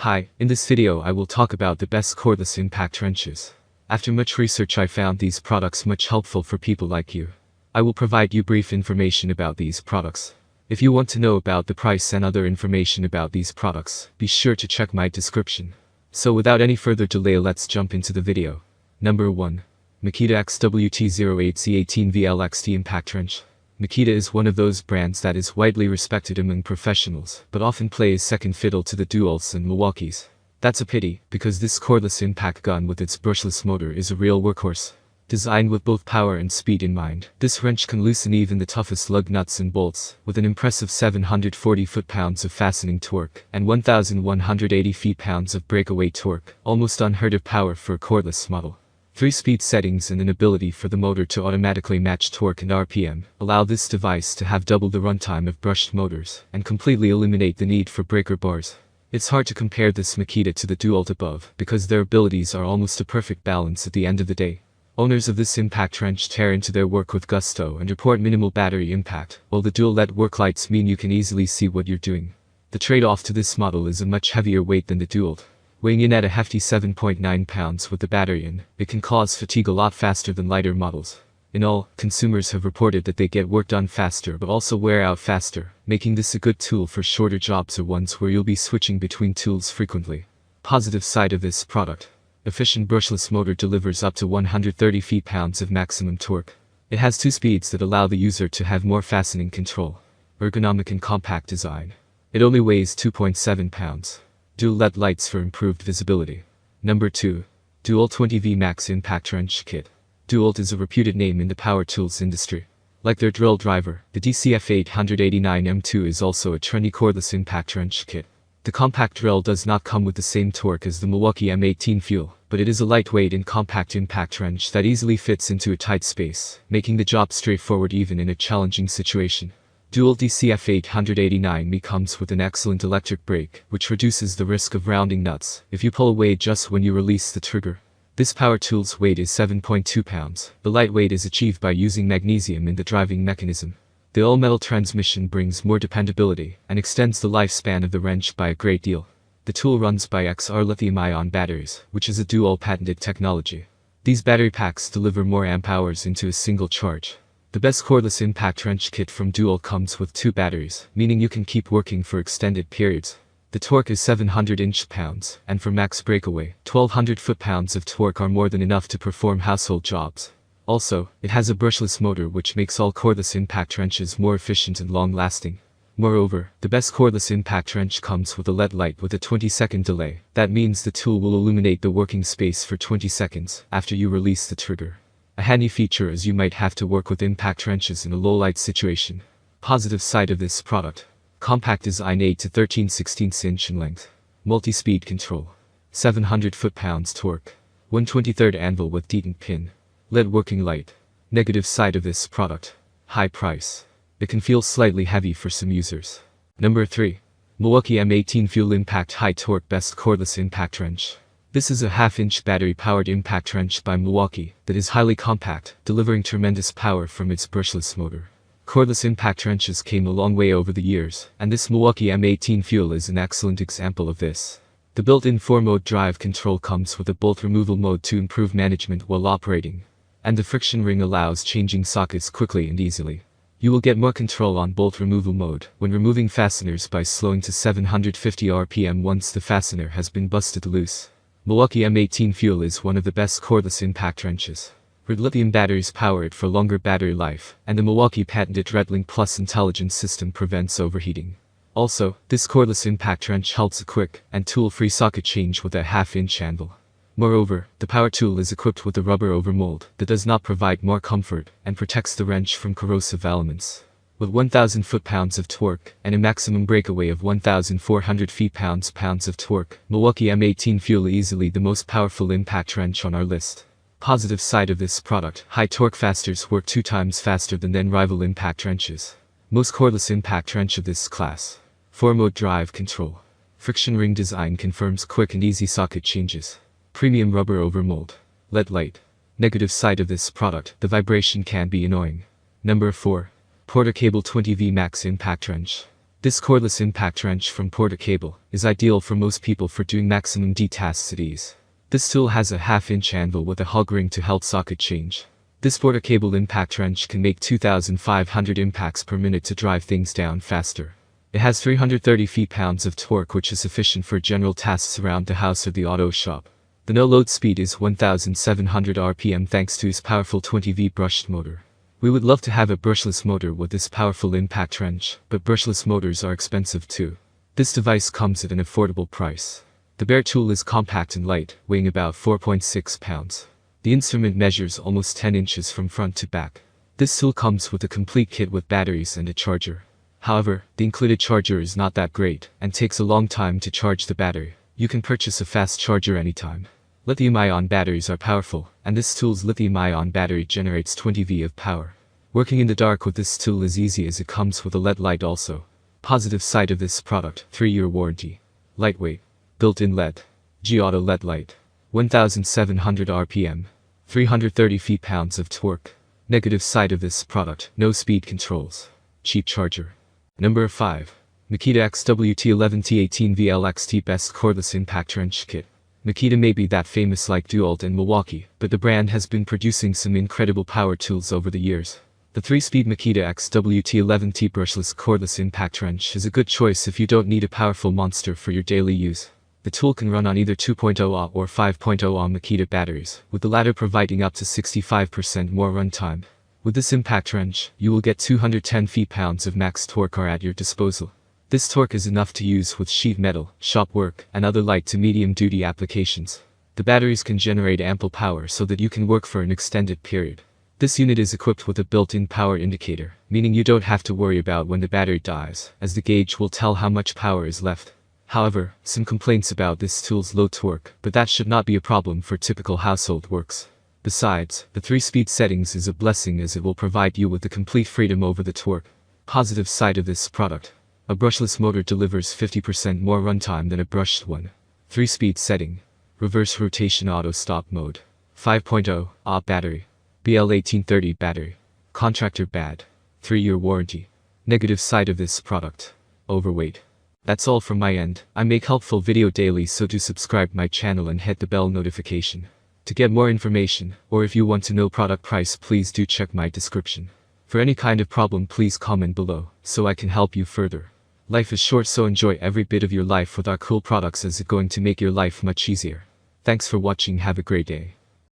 Hi, in this video I will talk about the best cordless impact wrenches. After much research I found these products much helpful for people like you. I will provide you brief information about these products. If you want to know about the price and other information about these products, be sure to check my description. So without any further delay, let's jump into the video. Number 1. Makita XWT08C18VLXT Impact Wrench. Makita is one of those brands that is widely respected among professionals, but often plays second fiddle to the DEWALTs and Milwaukees. That's a pity, because this cordless impact gun with its brushless motor is a real workhorse. Designed with both power and speed in mind, this wrench can loosen even the toughest lug nuts and bolts, with an impressive 740 foot-pounds of fastening torque, and 1,180 feet-pounds of breakaway torque, almost unheard of power for a cordless model. 3-speed settings and an ability for the motor to automatically match torque and RPM allow this device to have double the runtime of brushed motors, and completely eliminate the need for breaker bars. It's hard to compare this Makita to the DEWALT above, because their abilities are almost a perfect balance at the end of the day. Owners of this impact wrench tear into their work with gusto and report minimal battery impact, while the dual LED work lights mean you can easily see what you're doing. The trade-off to this model is a much heavier weight than the DEWALT. Weighing in at a hefty 7.9 pounds with the battery in, it can cause fatigue a lot faster than lighter models. In all, consumers have reported that they get work done faster but also wear out faster, making this a good tool for shorter jobs or ones where you'll be switching between tools frequently. Positive side of this product. Efficient brushless motor delivers up to 130 feet-pounds of maximum torque. It has 2 speeds that allow the user to have more fastening control. Ergonomic and compact design. It only weighs 2.7 pounds. Dual LED lights for improved visibility. Number 2. DEWALT 20V Max Impact Wrench Kit. DEWALT is a reputed name in the power tools industry. Like their drill driver, the DCF889M2 is also a trendy cordless impact wrench kit. The compact drill does not come with the same torque as the Milwaukee M18 Fuel, but it is a lightweight and compact impact wrench that easily fits into a tight space, making the job straightforward even in a challenging situation. DEWALT DCF889M comes with an excellent electric brake, which reduces the risk of rounding nuts if you pull away just when you release the trigger. This power tool's weight is 7.2 pounds. The lightweight is achieved by using magnesium in the driving mechanism. The all-metal transmission brings more dependability and extends the lifespan of the wrench by a great deal. The tool runs by XR lithium-ion batteries, which is a dual patented technology. These battery packs deliver more amp hours into a single charge. The best cordless impact wrench kit from DEWALT comes with 2 batteries, meaning you can keep working for extended periods. The torque is 700 inch-pounds, and for max breakaway, 1200 foot-pounds of torque are more than enough to perform household jobs. Also, it has a brushless motor which makes all cordless impact wrenches more efficient and long-lasting. Moreover, the best cordless impact wrench comes with a LED light with a 20-second delay. That means the tool will illuminate the working space for 20 seconds after you release the trigger. A handy feature as you might have to work with impact wrenches in a low-light situation. Positive side of this product. Compact design 8 to 13/16 inch in length. Multi-speed control. 700 foot-pounds torque. 1/23 anvil with detent pin. LED working light. Negative side of this product. High price. It can feel slightly heavy for some users. Number 3. Milwaukee M18 Fuel Impact High Torque Best Cordless Impact Wrench. This is a half-inch battery-powered impact wrench by Milwaukee that is highly compact, delivering tremendous power from its brushless motor. Cordless impact wrenches came a long way over the years, and this Milwaukee M18 Fuel is an excellent example of this. The built-in 4-mode drive control comes with a bolt removal mode to improve management while operating. And the friction ring allows changing sockets quickly and easily. You will get more control on bolt removal mode when removing fasteners by slowing to 750 RPM once the fastener has been busted loose. Milwaukee M18 Fuel is one of the best cordless impact wrenches. Lithium batteries power it for longer battery life, and the Milwaukee patented RedLink Plus intelligence system prevents overheating. Also, this cordless impact wrench helps a quick and tool-free socket change with a half-inch anvil. Moreover, the power tool is equipped with a rubber overmold that does not provide more comfort and protects the wrench from corrosive elements. With 1,000 foot-pounds of torque and a maximum breakaway of 1,400 feet-pounds of torque, Milwaukee M18 Fuel easily the most powerful impact wrench on our list. Positive side of this product. High torque fasters work 2 times faster than rival impact wrenches. Most cordless impact wrench of this class. 4-mode drive control. Friction ring design confirms quick and easy socket changes. Premium rubber overmold. LED light. Negative side of this product. The vibration can be annoying. Number 4. PORTERCABLE 20V Max Impact Wrench. This cordless impact wrench from PORTERCABLE is ideal for most people for doing maximum D tasks at ease. This tool has a half-inch anvil with a hog ring to help socket change. This PORTERCABLE impact wrench can make 2,500 impacts per minute to drive things down faster. It has 330 feet-pounds of torque, which is sufficient for general tasks around the house or the auto shop. The no-load speed is 1,700 RPM thanks to its powerful 20V brushed motor. We would love to have a brushless motor with this powerful impact wrench, but brushless motors are expensive too. This device comes at an affordable price. The bare tool is compact and light, weighing about 4.6 pounds. The instrument measures almost 10 inches from front to back. This tool comes with a complete kit with batteries and a charger. However, the included charger is not that great, and takes a long time to charge the battery. You can purchase a fast charger anytime. Lithium-ion batteries are powerful, and this tool's lithium-ion battery generates 20V of power. Working in the dark with this tool is easy as it comes with a LED light also. Positive side of this product, 3-year warranty. Lightweight. Built-in LED. G-Auto LED light. 1,700 RPM. 330 feet-pounds of torque. Negative side of this product, no speed controls. Cheap charger. Number 5. Makita XWT11T18VLXT Best Cordless Impact Wrench Kit. Makita may be that famous like DEWALT and Milwaukee, but the brand has been producing some incredible power tools over the years. The 3-speed Makita XWT11T brushless cordless impact wrench is a good choice if you don't need a powerful monster for your daily use. The tool can run on either 2.0Ah or 5.0Ah Makita batteries, with the latter providing up to 65% more runtime. With this impact wrench, you will get 210 feet-pounds of max torque are at your disposal. This torque is enough to use with sheet metal, shop work, and other light to medium-duty applications. The batteries can generate ample power so that you can work for an extended period. This unit is equipped with a built-in power indicator, meaning you don't have to worry about when the battery dies, as the gauge will tell how much power is left. However, some complaints about this tool's low torque, but that should not be a problem for typical household works. Besides, the 3-speed settings is a blessing as it will provide you with the complete freedom over the torque. Positive side of this product. A brushless motor delivers 50% more runtime than a brushed one. 3-speed setting. Reverse rotation auto stop mode. 5.0Ah battery. BL1830 battery. Contractor bad. 3-year warranty. Negative side of this product. Overweight. That's all from my end. I make helpful video daily, so do subscribe my channel and hit the bell notification. To get more information, or if you want to know product price, please do check my description. For any kind of problem, please comment below, so I can help you further. Life is short, so enjoy every bit of your life with our cool products, as it's going to make your life much easier. Thanks for watching, have a great day.